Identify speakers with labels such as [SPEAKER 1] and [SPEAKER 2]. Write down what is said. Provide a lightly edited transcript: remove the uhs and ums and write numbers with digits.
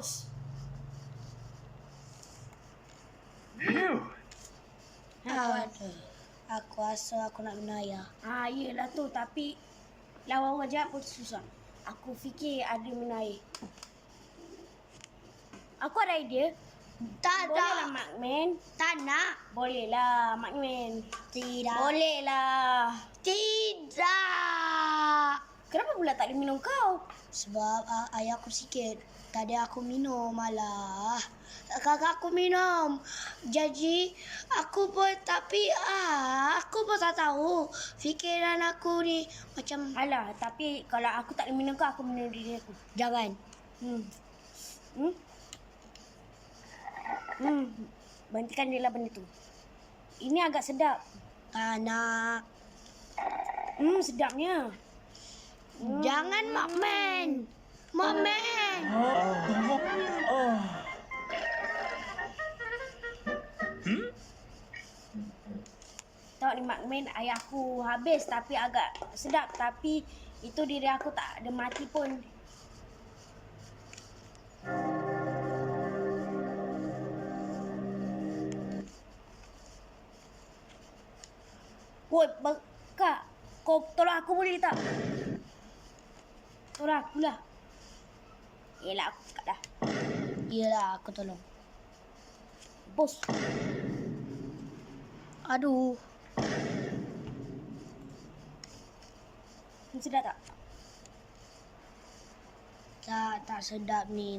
[SPEAKER 1] bos.
[SPEAKER 2] Aku rasa aku nak menaya.
[SPEAKER 1] Yelah tu, tapi lawan orang jahat pun susah. Aku fikir ada minum air. Aku ada idea.
[SPEAKER 2] Tak
[SPEAKER 1] Bolehlah
[SPEAKER 2] ada.
[SPEAKER 1] Makman.
[SPEAKER 2] Tak nak.
[SPEAKER 1] Bolehlah Makman.
[SPEAKER 2] Tidak.
[SPEAKER 1] Bolehlah.
[SPEAKER 2] Tidak.
[SPEAKER 1] Kenapa pula tak boleh minum kau?
[SPEAKER 2] Sebab ayah aku sikit. Tadi aku minum malah. Kakak aku minum. Jadi aku pun aku pun tak tahu. Fikiran aku ni macam
[SPEAKER 1] Alah, tapi kalau aku tak boleh minum kau, aku minum diri aku.
[SPEAKER 2] jangan.
[SPEAKER 1] Berhentikan dia lah benda tu. Ini agak sedap.
[SPEAKER 2] Tak nak.
[SPEAKER 1] Sedapnya.
[SPEAKER 2] Jangan Makman. Makman.
[SPEAKER 1] Tengok ni Makman, air aku habis tapi agak sedap. Tapi itu diri aku tak ada mati pun. Woi, Kak. Kau tolong aku boleh tak? Tolong aku lah. Yelah, aku kat dah.
[SPEAKER 2] Yelah, aku tolong.
[SPEAKER 1] Bos.
[SPEAKER 2] Aduh.
[SPEAKER 1] Ni sedap tak?
[SPEAKER 2] Tak sedap ni.